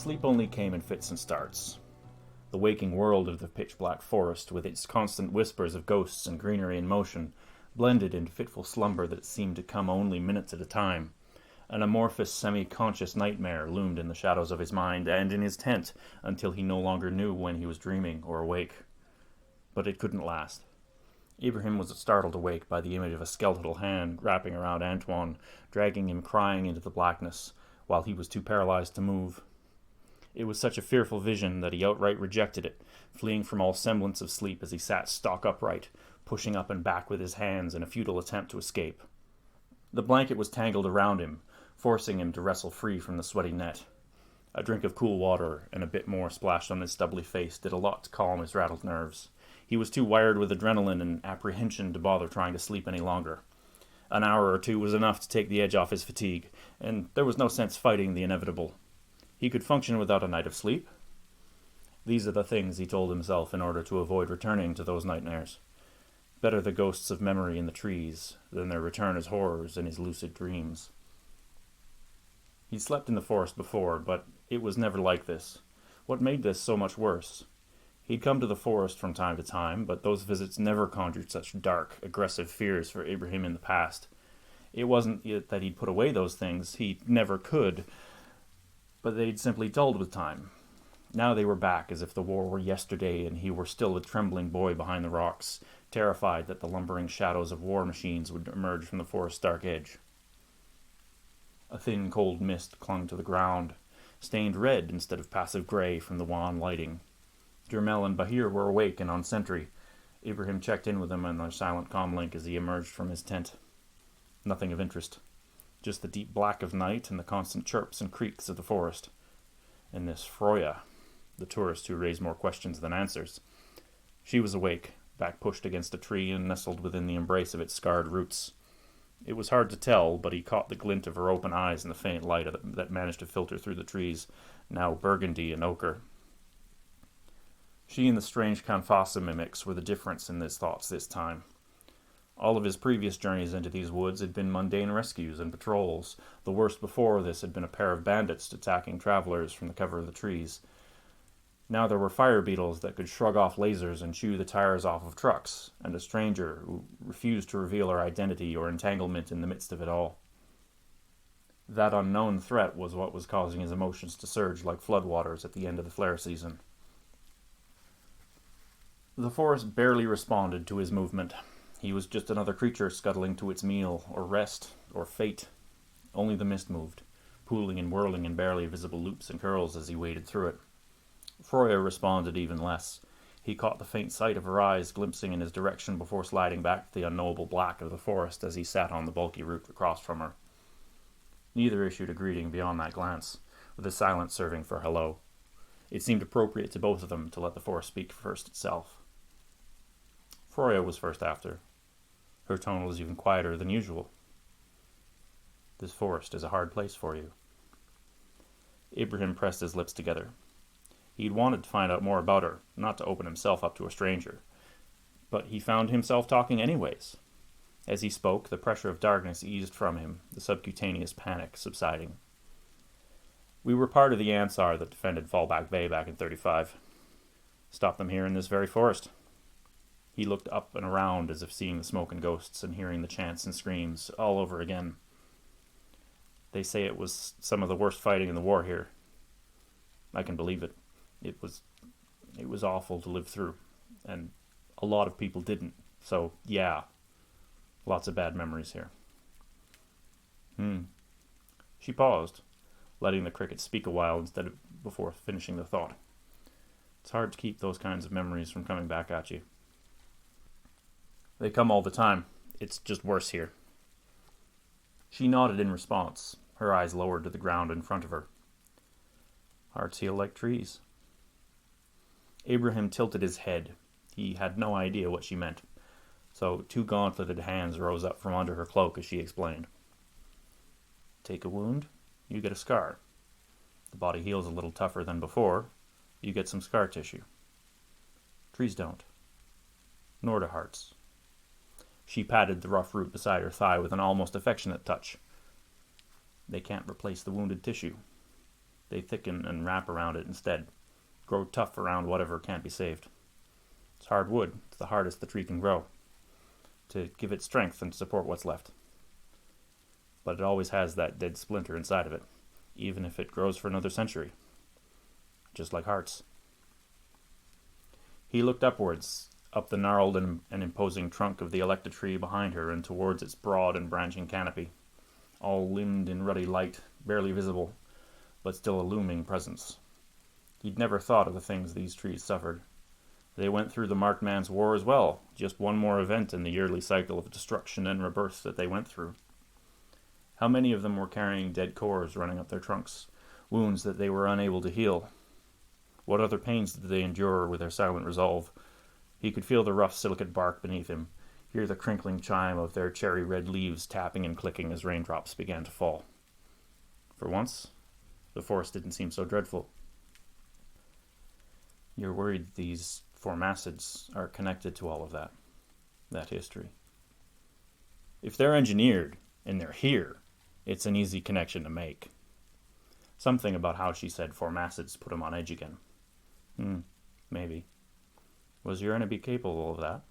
Sleep only came in fits and starts. The waking world of the pitch-black forest, with its constant whispers of ghosts and greenery in motion, blended into fitful slumber that seemed to come only minutes at a time. An amorphous, semi-conscious nightmare loomed in the shadows of his mind and in his tent until he no longer knew when he was dreaming or awake. But it couldn't last. Ibrahim was startled awake by the image of a skeletal hand wrapping around Antoine, dragging him crying into the blackness, while he was too paralyzed to move. It was such a fearful vision that he outright rejected it, fleeing from all semblance of sleep as he sat stock upright, pushing up and back with his hands in a futile attempt to escape. The blanket was tangled around him, forcing him to wrestle free from the sweaty net. A drink of cool water and a bit more splashed on his stubbly face did a lot to calm his rattled nerves. He was too wired with adrenaline and apprehension to bother trying to sleep any longer. An hour or two was enough to take the edge off his fatigue, and there was no sense fighting the inevitable. He could function without a night of sleep. These are the things he told himself in order to avoid returning to those nightmares. Better the ghosts of memory in the trees than their return as horrors in his lucid dreams. He'd slept in the forest before, but it was never like this. What made this so much worse? He'd come to the forest from time to time, but those visits never conjured such dark, aggressive fears for Ibrahim in the past. It wasn't that he'd put away those things, he never could, but they'd simply dulled with time. Now they were back as if the war were yesterday and he were still a trembling boy behind the rocks, terrified that the lumbering shadows of war machines would emerge from the forest's dark edge. A thin, cold mist clung to the ground, stained red instead of passive grey from the wan lighting. Jermel and Bahir were awake and on sentry. Ibrahim checked in with them on their silent comlink as he emerged from his tent. Nothing of interest. Just the deep black of night and the constant chirps and creaks of the forest. And this Froya, the tourist who raised more questions than answers. She was awake, back pushed against a tree and nestled within the embrace of its scarred roots. It was hard to tell, but he caught the glint of her open eyes in the faint light that managed to filter through the trees, now burgundy and ochre. She and the strange Kanfasa mimics were the difference in his thoughts this time. All of his previous journeys into these woods had been mundane rescues and patrols. The worst before this had been a pair of bandits attacking travelers from the cover of the trees. Now there were fire beetles that could shrug off lasers and chew the tires off of trucks, and a stranger who refused to reveal her identity or entanglement in the midst of it all. That unknown threat was what was causing his emotions to surge like floodwaters at the end of the flare season. The forest barely responded to his movement. He was just another creature scuttling to its meal, or rest, or fate. Only the mist moved, pooling and whirling in barely visible loops and curls as he waded through it. Froya responded even less. He caught the faint sight of her eyes glimpsing in his direction before sliding back to the unknowable black of the forest as he sat on the bulky root across from her. Neither issued a greeting beyond that glance, with a silence serving for hello. It seemed appropriate to both of them to let the forest speak first itself. Froya was first after. Her tone was even quieter than usual. This forest is a hard place for you. Ibrahim pressed his lips together. He'd wanted to find out more about her, not to open himself up to a stranger. But he found himself talking anyways. As he spoke, the pressure of darkness eased from him, the subcutaneous panic subsiding. We were part of the Ansar that defended Fallback Bay back in 35. Stopped them here in this very forest. He looked up and around as if seeing the smoke and ghosts and hearing the chants and screams all over again. They say it was some of the worst fighting in the war here. I can believe it. It was awful to live through, and a lot of people didn't. So, yeah, lots of bad memories here. She paused, letting the cricket speak a while before finishing the thought. It's hard to keep those kinds of memories from coming back at you. They come all the time. It's just worse here. She nodded in response, her eyes lowered to the ground in front of her. Hearts heal like trees. Ibrahim tilted his head. He had no idea what she meant, so two gauntleted hands rose up from under her cloak as she explained. Take a wound, you get a scar. The body heals a little tougher than before. You get some scar tissue. Trees don't. Nor do hearts. She patted the rough root beside her thigh with an almost affectionate touch. They can't replace the wounded tissue. They thicken and wrap around it instead, grow tough around whatever can't be saved. It's hard wood. It's the hardest the tree can grow, to give it strength and support what's left. But it always has that dead splinter inside of it, even if it grows for another century. Just like hearts. He looked upwards, up the gnarled and imposing trunk of the electa tree behind her and towards its broad and branching canopy, all limned in ruddy light, barely visible, but still a looming presence. He'd never thought of the things these trees suffered. They went through the marked man's war as well, just one more event in the yearly cycle of destruction and rebirth that they went through. How many of them were carrying dead cores running up their trunks, wounds that they were unable to heal? What other pains did they endure with their silent resolve? He could feel the rough silicate bark beneath him, hear the crinkling chime of their cherry-red leaves tapping and clicking as raindrops began to fall. For once, the forest didn't seem so dreadful. You're worried these formacids are connected to all of that history. If they're engineered, and they're here, it's an easy connection to make. Something about how she said formacids put him on edge again. Maybe. Was your enemy capable of that?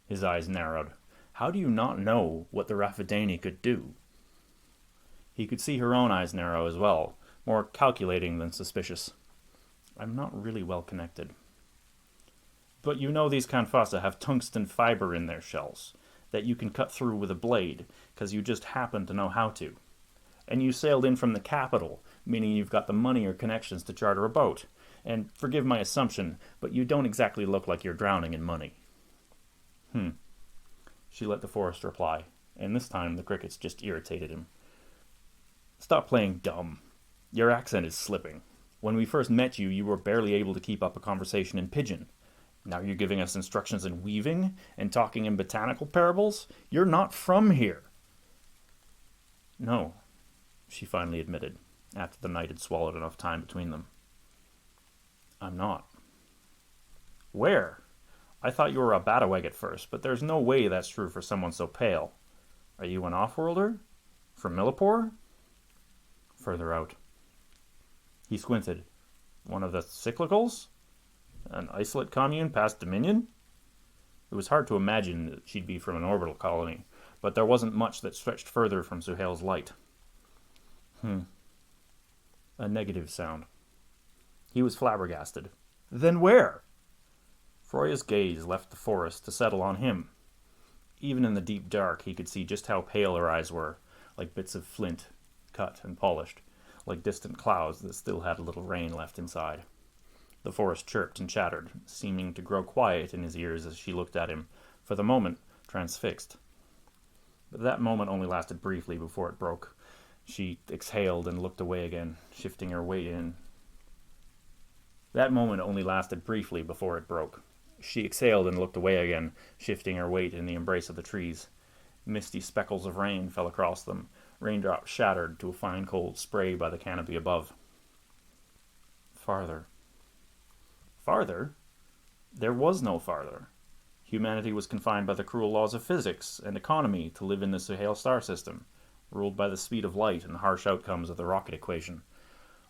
His eyes narrowed. How do you not know what the Raffadani could do? He could see her own eyes narrow as well, more calculating than suspicious. I'm not really well connected. But you know these Kanfasa have tungsten fiber in their shells that you can cut through with a blade, because you just happen to know how to. And you sailed in from the capital, meaning you've got the money or connections to charter a boat. And forgive my assumption, but you don't exactly look like you're drowning in money. She let the forest reply, and this time the crickets just irritated him. Stop playing dumb. Your accent is slipping. When we first met you, you were barely able to keep up a conversation in pidgin. Now you're giving us instructions in weaving and talking in botanical parables? You're not from here. No, she finally admitted, after the night had swallowed enough time between them. I'm not. Where? I thought you were a Bataweg at first, but there's no way that's true for someone so pale. Are you an off-worlder? From Millipore? Further out. He squinted. One of the cyclicals? An isolate commune past Dominion? It was hard to imagine that she'd be from an orbital colony, but there wasn't much that stretched further from Suhail's light. A negative sound. He was flabbergasted. Then where? Freya's gaze left the forest to settle on him. Even in the deep dark, he could see just how pale her eyes were, like bits of flint, cut and polished, like distant clouds that still had a little rain left inside. The forest chirped and chattered, seeming to grow quiet in his ears as she looked at him, for the moment transfixed. But that moment only lasted briefly before it broke. She exhaled and looked away again, shifting her weight in. That moment only lasted briefly before it broke. She exhaled and looked away again, shifting her weight in the embrace of the trees. Misty speckles of rain fell across them. Raindrops shattered to a fine cold spray by the canopy above. Farther. Farther? There was no farther. Humanity was confined by the cruel laws of physics and economy to live in the Suhail star system, ruled by the speed of light and harsh outcomes of the rocket equation.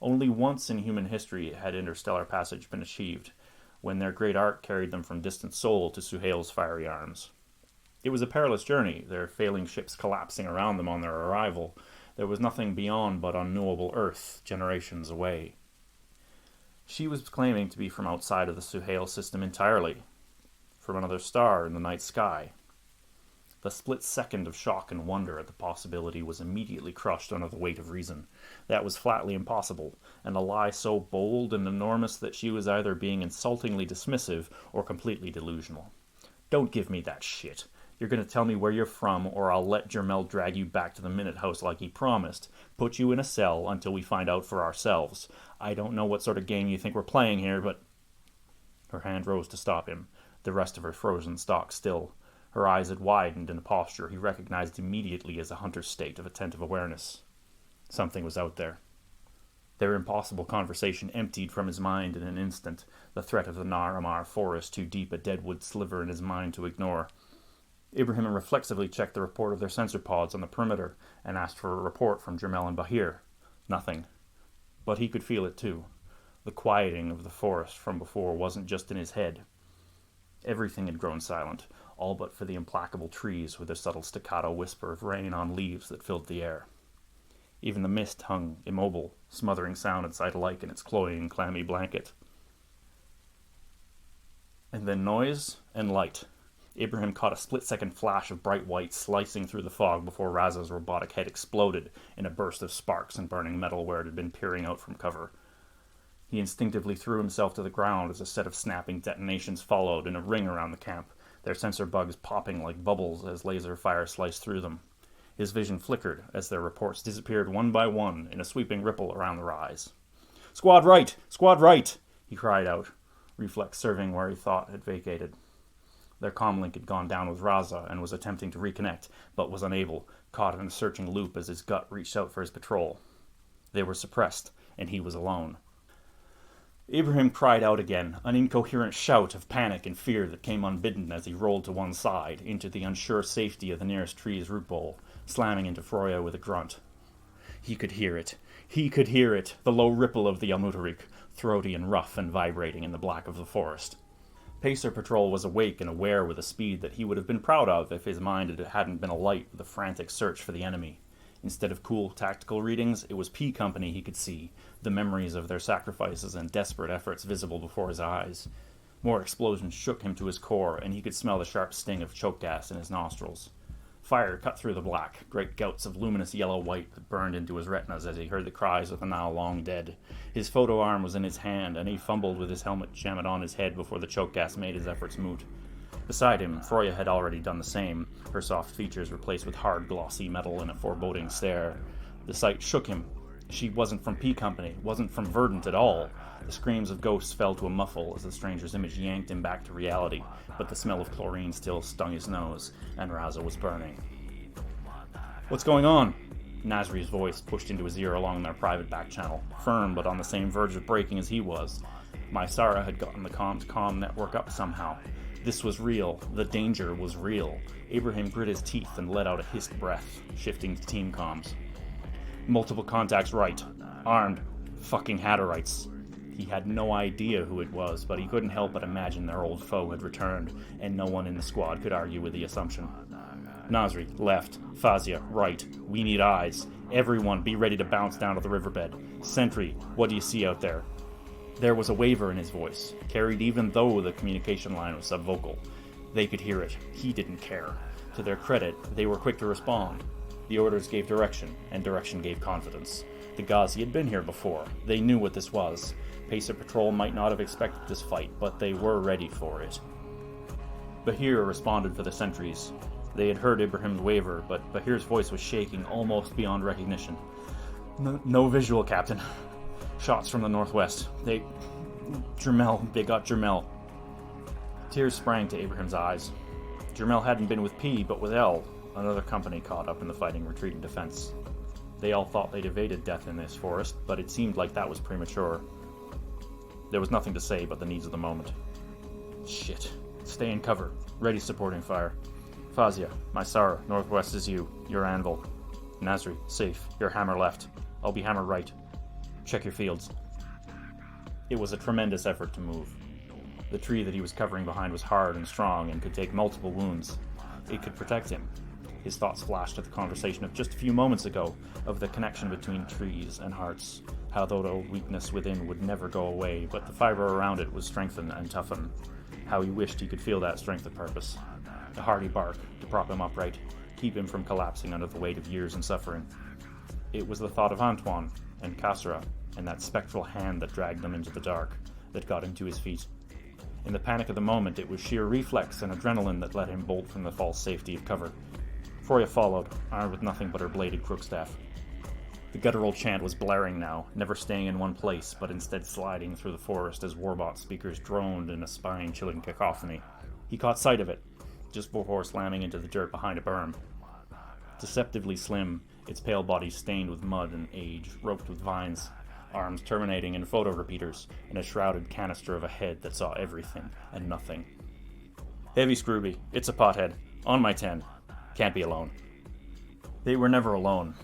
Only once in human history had interstellar passage been achieved, when their great arc carried them from distant Sol to Suhail's fiery arms. It was a perilous journey, their failing ships collapsing around them on their arrival. There was nothing beyond but unknowable Earth, generations away. She was claiming to be from outside of the Suhail system entirely, from another star in the night sky. The split second of shock and wonder at the possibility was immediately crushed under the weight of reason. That was flatly impossible, and a lie so bold and enormous that she was either being insultingly dismissive or completely delusional. Don't give me that shit. You're going to tell me where you're from, or I'll let Jermel drag you back to the Minute House like he promised. Put you in a cell until we find out for ourselves. I don't know what sort of game you think we're playing here, but... Her hand rose to stop him, the rest of her frozen stock still. Her eyes had widened in a posture he recognized immediately as a hunter's state of attentive awareness. Something was out there. Their impossible conversation emptied from his mind in an instant, the threat of the Nar Ammar forest too deep a deadwood sliver in his mind to ignore. Ibrahim reflexively checked the report of their sensor pods on the perimeter and asked for a report from Jermel and Bahir. Nothing. But he could feel it too. The quieting of the forest from before wasn't just in his head. Everything had grown silent, all but for the implacable trees with their subtle staccato whisper of rain on leaves that filled the air. Even the mist hung immobile, smothering sound and sight alike in its cloying, clammy blanket. And then noise and light. Ibrahim caught a split-second flash of bright white slicing through the fog before Raza's robotic head exploded in a burst of sparks and burning metal where it had been peering out from cover. He instinctively threw himself to the ground as a set of snapping detonations followed in a ring around the camp, their sensor bugs popping like bubbles as laser fire sliced through them. His vision flickered as their reports disappeared one by one in a sweeping ripple around the rise. "Squad right! Squad right!" he cried out, reflex serving where he thought had vacated. Their comlink had gone down with Raza and was attempting to reconnect, but was unable, caught in a searching loop as his gut reached out for his patrol. They were suppressed, and he was alone. Ibrahim cried out again, an incoherent shout of panic and fear that came unbidden as he rolled to one side, into the unsure safety of the nearest tree's root bowl, slamming into Froya with a grunt. He could hear it. He could hear it, the low ripple of the Yalmutarik, throaty and rough and vibrating in the black of the forest. Pacer Patrol was awake and aware with a speed that he would have been proud of if his mind hadn't been alight with a frantic search for the enemy. Instead of cool tactical readings, it was P Company he could see, the memories of their sacrifices and desperate efforts visible before his eyes. More explosions shook him to his core, and he could smell the sharp sting of choke gas in his nostrils. Fire cut through the black, great gouts of luminous yellow-white that burned into his retinas as he heard the cries of the now long dead. His photo arm was in his hand, and he fumbled with his helmet jammed on his head before the choke gas made his efforts moot. Beside him, Froya had already done the same, her soft features replaced with hard, glossy metal in a foreboding stare. The sight shook him. She wasn't from P Company, wasn't from Verdant at all. The screams of ghosts fell to a muffle as the stranger's image yanked him back to reality, but the smell of chlorine still stung his nose, and Raza was burning. "What's going on?" Nasri's voice pushed into his ear along their private back channel, firm but on the same verge of breaking as he was. Mysara had gotten the comm network up somehow. This was real. The danger was real. Ibrahim grit his teeth and let out a hissed breath, shifting to team comms. "Multiple contacts right. Armed. Fucking Hatterites." He had no idea who it was, but he couldn't help but imagine their old foe had returned, and no one in the squad could argue with the assumption. "Nasri, left. Fazia, right. We need eyes. Everyone be ready to bounce down to the riverbed. Sentry, what do you see out there?" There was a waver in his voice, carried even though the communication line was subvocal. They could hear it. He didn't care. To their credit, they were quick to respond. The orders gave direction, and direction gave confidence. The Ghazi had been here before. They knew what this was. Pacer Patrol might not have expected this fight, but they were ready for it. Bahir responded for the sentries. They had heard Ibrahim's waver, but Bahir's voice was shaking almost beyond recognition. No visual, Captain. Shots from the northwest. They got Jermel. Tears sprang to Ibrahim's eyes. Jermel hadn't been with P, but with L, another company caught up in the fighting retreat and defense. They all thought they'd evaded death in this forest, but it seemed like that was premature. There was nothing to say but the needs of the moment. Shit. Stay in cover. Ready supporting fire. Fazia, Mysara, northwest is you. Your anvil. Nasri, safe. Your hammer left. I'll be hammer right. Check your fields. It was a tremendous effort to move. The tree that he was covering behind was hard and strong and could take multiple wounds. It could protect him. His thoughts flashed at the conversation of just a few moments ago, of the connection between trees and hearts, how the old weakness within would never go away, but the fiber around it would strengthen and toughen, how he wished he could feel that strength of purpose. A hearty bark to prop him upright, keep him from collapsing under the weight of years and suffering. It was the thought of Antoine and Kassara and that spectral hand that dragged them into the dark, that got him to his feet. In the panic of the moment, it was sheer reflex and adrenaline that let him bolt from the false safety of cover. Froya followed, armed with nothing but her bladed crookstaff. The guttural chant was blaring now, never staying in one place, but instead sliding through the forest as Warbot speakers droned in a spine-chilling cacophony. He caught sight of it, just before slamming into the dirt behind a berm. Deceptively slim, its pale body stained with mud and age, roped with vines, arms terminating in photo repeaters, and a shrouded canister of a head that saw everything and nothing. "Heavy, Scrooby. It's a pothead. On my 10. Can't be alone." They were never alone.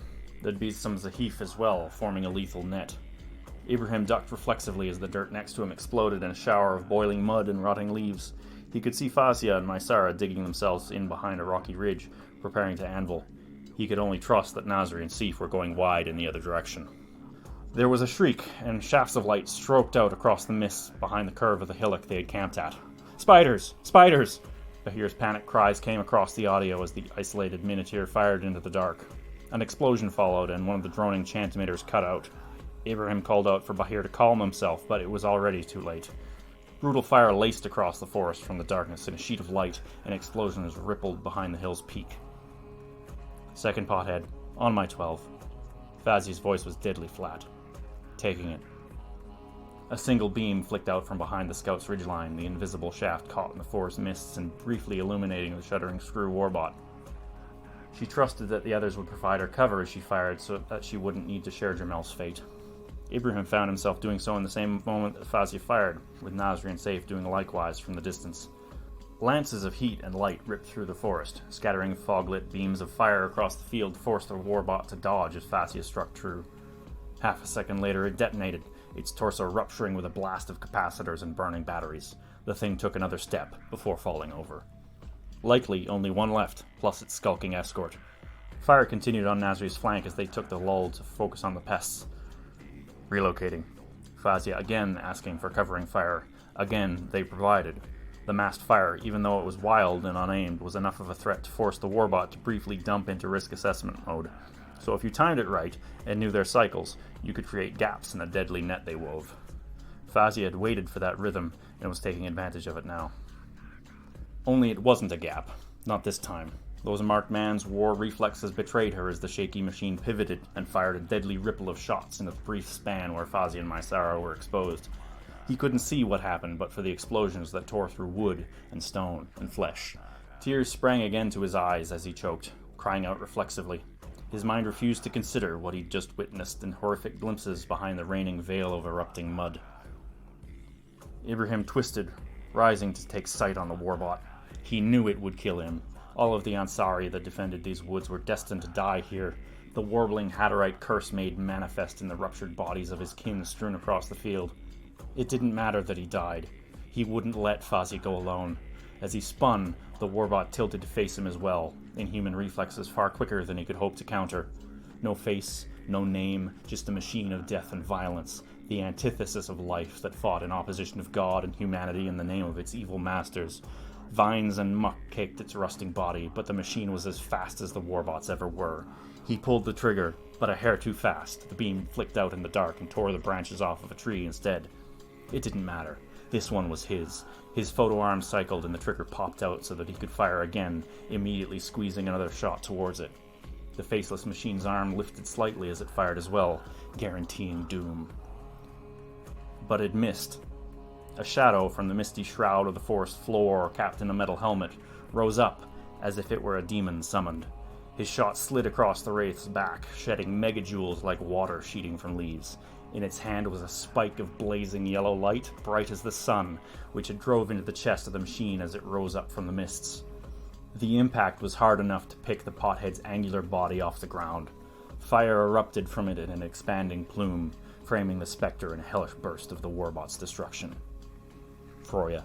There'd be some Zahif as well, forming a lethal net. Ibrahim ducked reflexively as the dirt next to him exploded in a shower of boiling mud and rotting leaves. He could see Fazia and Mysara digging themselves in behind a rocky ridge, preparing to anvil. He could only trust that Nasri and Sif were going wide in the other direction. There was a shriek, and shafts of light stroked out across the mist behind the curve of the hillock they had camped at. "Spiders! Spiders!" Bahir's panic cries came across the audio as the isolated Minotaur fired into the dark. An explosion followed, and one of the droning chant-emitters cut out. Ibrahim called out for Bahir to calm himself, but it was already too late. Brutal fire laced across the forest from the darkness in a sheet of light, and explosions rippled behind the hill's peak. "Second pothead, on my 12. Fazi's voice was deadly flat. "Taking it." A single beam flicked out from behind the scout's ridgeline, the invisible shaft caught in the forest mists and briefly illuminating the shuddering screw warbot. She trusted that the others would provide her cover as she fired so that she wouldn't need to share Jamel's fate. Ibrahim found himself doing so in the same moment that Fazia fired, with Nasri and Saif doing likewise from the distance. Lances of heat and light ripped through the forest. Scattering fog-lit beams of fire across the field forced the warbot to dodge as Fazia struck true. Half a second later it detonated, its torso rupturing with a blast of capacitors and burning batteries. The thing took another step before falling over. Likely only one left, plus its skulking escort. Fire continued on Nasri's flank as they took the lull to focus on the pests. Relocating. Fazia again asking for covering fire. Again they provided. The massed fire, even though it was wild and unaimed, was enough of a threat to force the warbot to briefly dump into risk assessment mode. So if you timed it right and knew their cycles, you could create gaps in the deadly net they wove. Fazia had waited for that rhythm and was taking advantage of it now. Only it wasn't a gap. Not this time. Those marked man's war reflexes betrayed her as the shaky machine pivoted and fired a deadly ripple of shots in the brief span where Fazia and Mysara were exposed. He couldn't see what happened but for the explosions that tore through wood and stone and flesh. Tears sprang again to his eyes as he choked, crying out reflexively. His mind refused to consider what he'd just witnessed in horrific glimpses behind the raining veil of erupting mud. Ibrahim twisted, rising to take sight on the warbot. He knew it would kill him. All of the Ansari that defended these woods were destined to die here, the warbling Hatterite curse made manifest in the ruptured bodies of his kin strewn across the field. It didn't matter that he died. He wouldn't let Fazia go alone. As he spun, the warbot tilted to face him as well, inhuman reflexes far quicker than he could hope to counter. No face, no name, just a machine of death and violence, the antithesis of life that fought in opposition of God and humanity in the name of its evil masters. Vines and muck caked its rusting body, but the machine was as fast as the warbots ever were. He pulled the trigger, but a hair too fast. The beam flicked out in the dark and tore the branches off of a tree instead. It didn't matter. This one was his. His photo arm cycled and the trigger popped out so that he could fire again, immediately squeezing another shot towards it. The faceless machine's arm lifted slightly as it fired as well, guaranteeing doom. But it missed. A shadow from the misty shroud of the forest floor, capped in a metal helmet, rose up as if it were a demon summoned. His shot slid across the wraith's back, shedding megajoules like water sheeting from leaves. In its hand was a spike of blazing yellow light, bright as the sun, which it drove into the chest of the machine as it rose up from the mists. The impact was hard enough to pick the pothead's angular body off the ground. Fire erupted from it in an expanding plume, framing the spectre in a hellish burst of the warbot's destruction. Froya.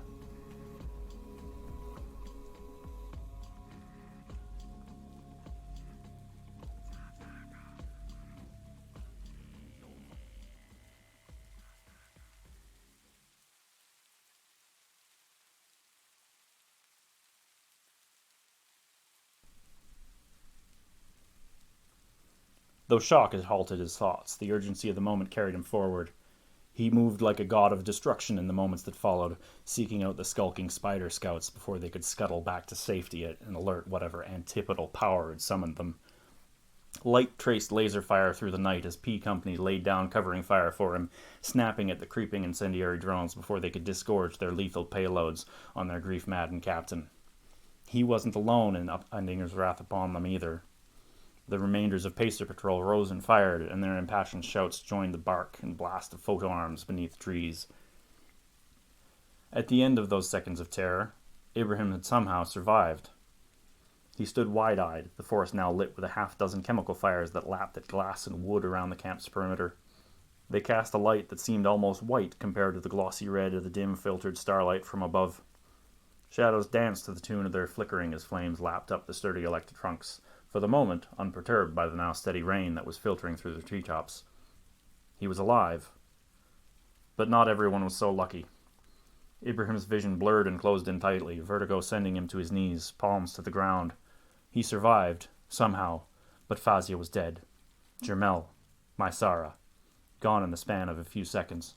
Though shock had halted his thoughts, the urgency of the moment carried him forward. He moved like a god of destruction in the moments that followed, seeking out the skulking spider scouts before they could scuttle back to safety and alert whatever antipodal power had summoned them. Light traced laser fire through the night as P Company laid down covering fire for him, snapping at the creeping incendiary drones before they could disgorge their lethal payloads on their grief-maddened captain. He wasn't alone in upending his wrath upon them either. The remainders of Pacer Patrol rose and fired, and their impassioned shouts joined the bark and blast of photo arms beneath trees. At the end of those seconds of terror, Ibrahim had somehow survived. He stood wide-eyed, the forest now lit with a half-dozen chemical fires that lapped at glass and wood around the camp's perimeter. They cast a light that seemed almost white compared to the glossy red of the dim filtered starlight from above. Shadows danced to the tune of their flickering as flames lapped up the sturdy electric trunks, for the moment unperturbed by the now steady rain that was filtering through the treetops. He was alive. But not everyone was so lucky. Ibrahim's vision blurred and closed in tightly, vertigo sending him to his knees, palms to the ground. He survived, somehow, but Fazia was dead. Jermel, Mysara, gone in the span of a few seconds.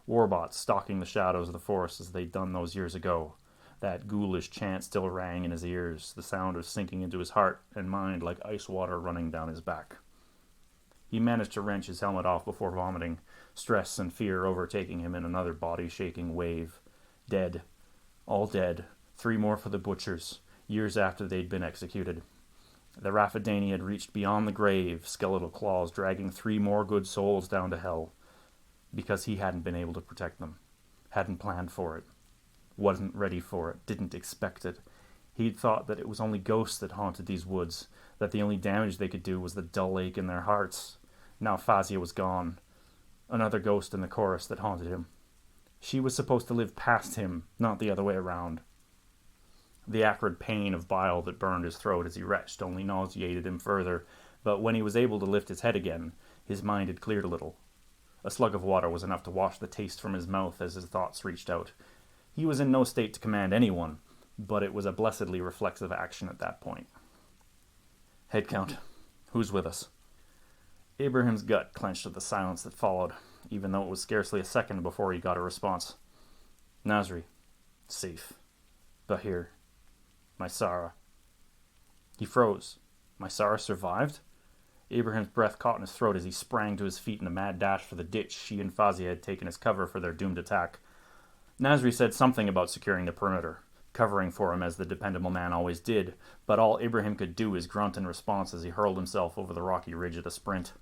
Warbots stalking the shadows of the forest as they'd done those years ago. That ghoulish chant still rang in his ears, the sound was sinking into his heart and mind like ice water running down his back. He managed to wrench his helmet off before vomiting, stress and fear overtaking him in another body-shaking wave. Dead. All dead. 3 more for the butchers, years after they'd been executed. The Raffadani had reached beyond the grave, skeletal claws dragging 3 more good souls down to hell, because he hadn't been able to protect them, hadn't planned for it, wasn't ready for it, didn't expect it. He'd thought that it was only ghosts that haunted these woods, that the only damage they could do was the dull ache in their hearts. Now Fazia was gone. Another ghost in the chorus that haunted him. She was supposed to live past him, not the other way around. The acrid pain of bile that burned his throat as he retched only nauseated him further, but when he was able to lift his head again, his mind had cleared a little. A slug of water was enough to wash the taste from his mouth as his thoughts reached out. He was in no state to command anyone, but it was a blessedly reflexive action at that point. Head count. Who's with us? Abraham's gut clenched at the silence that followed, even though it was scarcely a second before he got a response. Nasri. Safe. Bahir. Mysara. He froze. Mysara survived? Abraham's breath caught in his throat as he sprang to his feet in a mad dash for the ditch she and Fazia had taken as cover for their doomed attack. Nasri said something about securing the perimeter, covering for him as the dependable man always did, but all Abraham could do is grunt in response as he hurled himself over the rocky ridge at a sprint.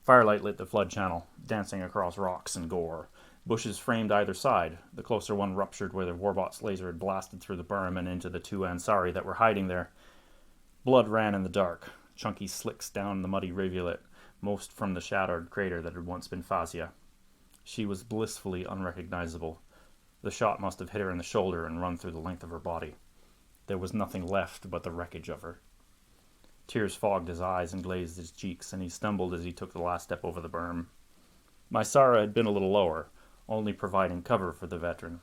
Firelight lit the flood channel, dancing across rocks and gore. Bushes framed either side. The closer one ruptured where the warbot's laser had blasted through the berm and into the 2 Ansari that were hiding there. Blood ran in the dark, chunky slicks down the muddy rivulet, most from the shattered crater that had once been Fazia. She was blissfully unrecognizable. The shot must have hit her in the shoulder and run through the length of her body. There was nothing left but the wreckage of her. Tears fogged his eyes and glazed his cheeks, and he stumbled as he took the last step over the berm. Mysara had been a little lower, only providing cover for the veteran.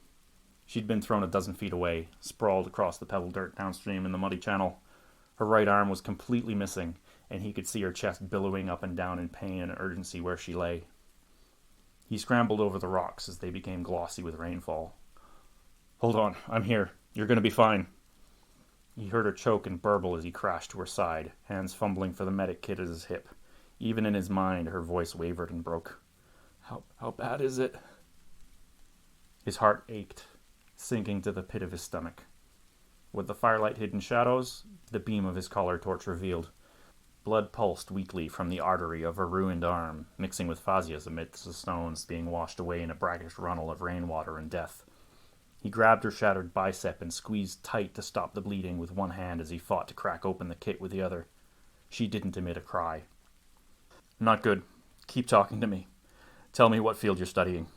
She'd been thrown a dozen feet away, sprawled across the pebble dirt downstream in the muddy channel. Her right arm was completely missing, and he could see her chest billowing up and down in pain and urgency where she lay. He scrambled over the rocks as they became glossy with rainfall. "Hold on, I'm here. You're going to be fine." He heard her choke and burble as he crashed to her side, hands fumbling for the medic kit at his hip. Even in his mind, her voice wavered and broke. How bad is it?" His heart ached, sinking to the pit of his stomach. With the firelight hidden shadows, the beam of his collar torch revealed. Blood pulsed weakly from the artery of her ruined arm, mixing with Fazia's amidst the stones being washed away in a brackish runnel of rainwater and death. He grabbed her shattered bicep and squeezed tight to stop the bleeding with one hand as he fought to crack open the kit with the other. She didn't emit a cry. "Not good. Keep talking to me. Tell me what field you're studying."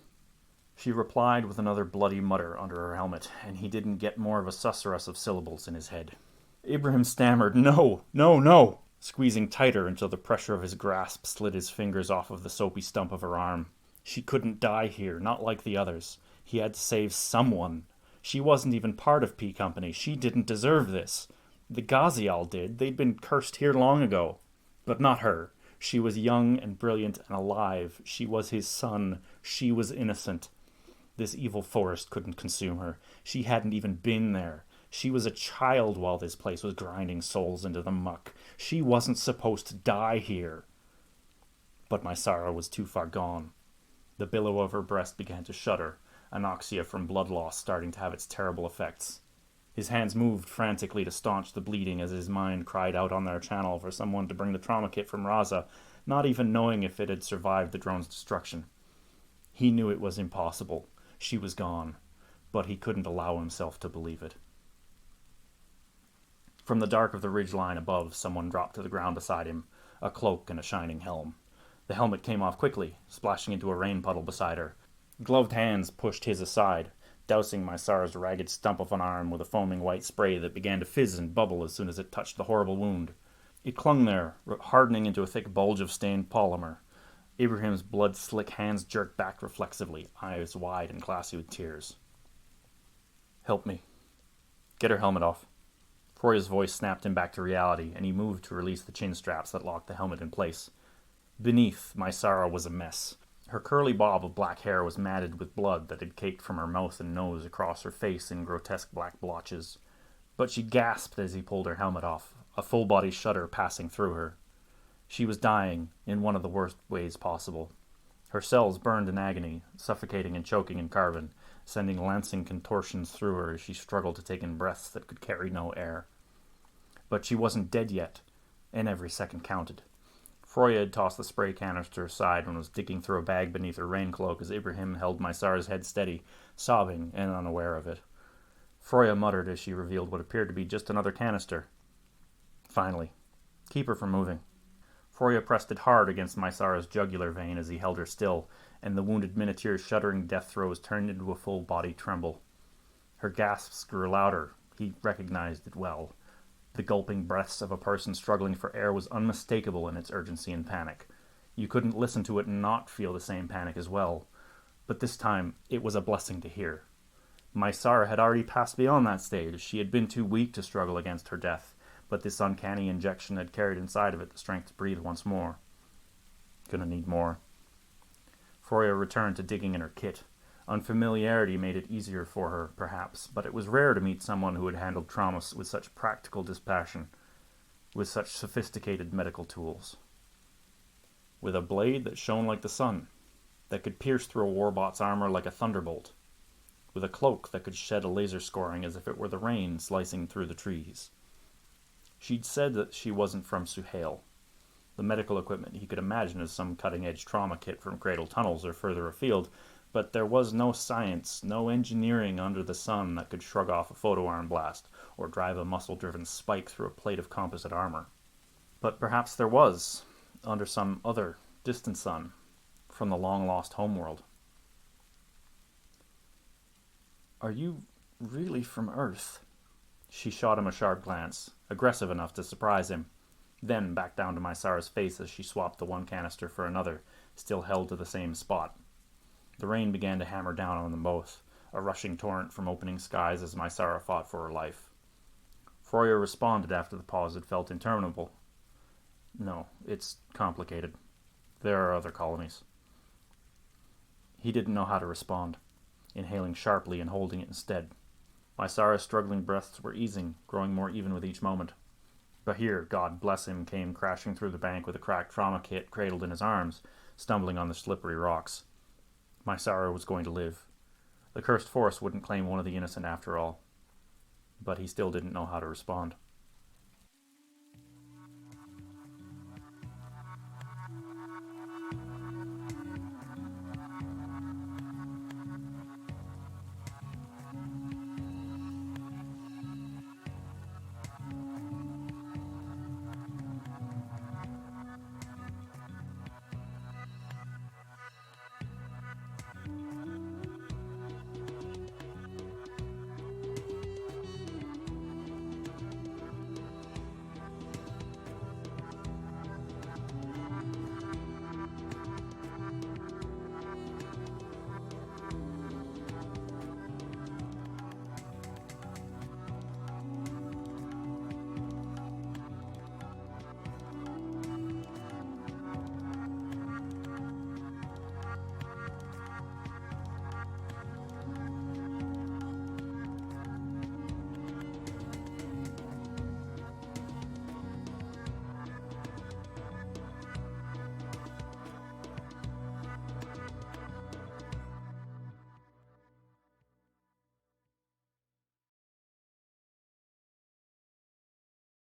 She replied with another bloody mutter under her helmet, and he didn't get more of a susurrus of syllables in his head. Abraham stammered, "No, no, no," squeezing tighter until the pressure of his grasp slid his fingers off of the soapy stump of her arm. She couldn't die here, not like the others. He had to save someone. She wasn't even part of P Company. She didn't deserve this. The Ghazial did. They'd been cursed here long ago. But not her. She was young and brilliant and alive. She was his son. She was innocent. This evil forest couldn't consume her. She hadn't even been there. She was a child while this place was grinding souls into the muck. She wasn't supposed to die here. But Mysara was too far gone. The billow of her breast began to shudder, anoxia from blood loss starting to have its terrible effects. His hands moved frantically to staunch the bleeding as his mind cried out on their channel for someone to bring the trauma kit from Raza, not even knowing if it had survived the drone's destruction. He knew it was impossible. She was gone, but he couldn't allow himself to believe it. From the dark of the ridgeline above, someone dropped to the ground beside him, a cloak and a shining helm. The helmet came off quickly, splashing into a rain puddle beside her. Gloved hands pushed his aside, dousing Mysara's ragged stump of an arm with a foaming white spray that began to fizz and bubble as soon as it touched the horrible wound. It clung there, hardening into a thick bulge of stained polymer. Ibrahim's blood-slick hands jerked back reflexively, eyes wide and glassy with tears. "Help me. Get her helmet off." Froya's voice snapped him back to reality, and he moved to release the chin straps that locked the helmet in place. Beneath, Mysara was a mess. Her curly bob of black hair was matted with blood that had caked from her mouth and nose across her face in grotesque black blotches. But she gasped as he pulled her helmet off, a full-body shudder passing through her. She was dying, in one of the worst ways possible. Her cells burned in agony, suffocating and choking in carbon, sending lancing contortions through her as she struggled to take in breaths that could carry no air. But she wasn't dead yet, and every second counted. Froya had tossed the spray canister aside and was digging through a bag beneath her rain cloak as Ibrahim held Mysara's head steady, sobbing and unaware of it. Froya muttered as she revealed what appeared to be just another canister. "Finally. Keep her from moving." Froya pressed it hard against Mysara's jugular vein as he held her still, and the wounded miniature's shuddering death throes turned into a full-body tremble. Her gasps grew louder. He recognized it well. The gulping breaths of a person struggling for air was unmistakable in its urgency and panic. You couldn't listen to it and not feel the same panic as well. But this time, it was a blessing to hear. Mysara had already passed beyond that stage. She had been too weak to struggle against her death, but this uncanny injection had carried inside of it the strength to breathe once more. Gonna need more. Froya returned to digging in her kit. Unfamiliarity made it easier for her, perhaps, but it was rare to meet someone who had handled trauma with such practical dispassion, with such sophisticated medical tools. With a blade that shone like the sun, that could pierce through a warbot's armor like a thunderbolt. With a cloak that could shed a laser scoring as if it were the rain slicing through the trees. She'd said that she wasn't from Suhail. The medical equipment he could imagine as some cutting-edge trauma kit from Cradle Tunnels or further afield, but there was no science, no engineering under the sun that could shrug off a photo-arm blast or drive a muscle-driven spike through a plate of composite armor. But perhaps there was, under some other, distant sun, from the long-lost homeworld. "Are you really from Earth?" She shot him a sharp glance, aggressive enough to surprise him, then back down to Mysara's face as she swapped the one canister for another, still held to the same spot. The rain began to hammer down on them both, a rushing torrent from opening skies as Mysara fought for her life. Froya responded after the pause had felt interminable. "No, it's complicated. There are other colonies." He didn't know how to respond, inhaling sharply and holding it instead. Mysara's struggling breaths were easing, growing more even with each moment. Bahir, God bless him, came crashing through the bank with a cracked trauma kit cradled in his arms, stumbling on the slippery rocks. Mysara was going to live. The cursed force wouldn't claim one of the innocent after all. But he still didn't know how to respond.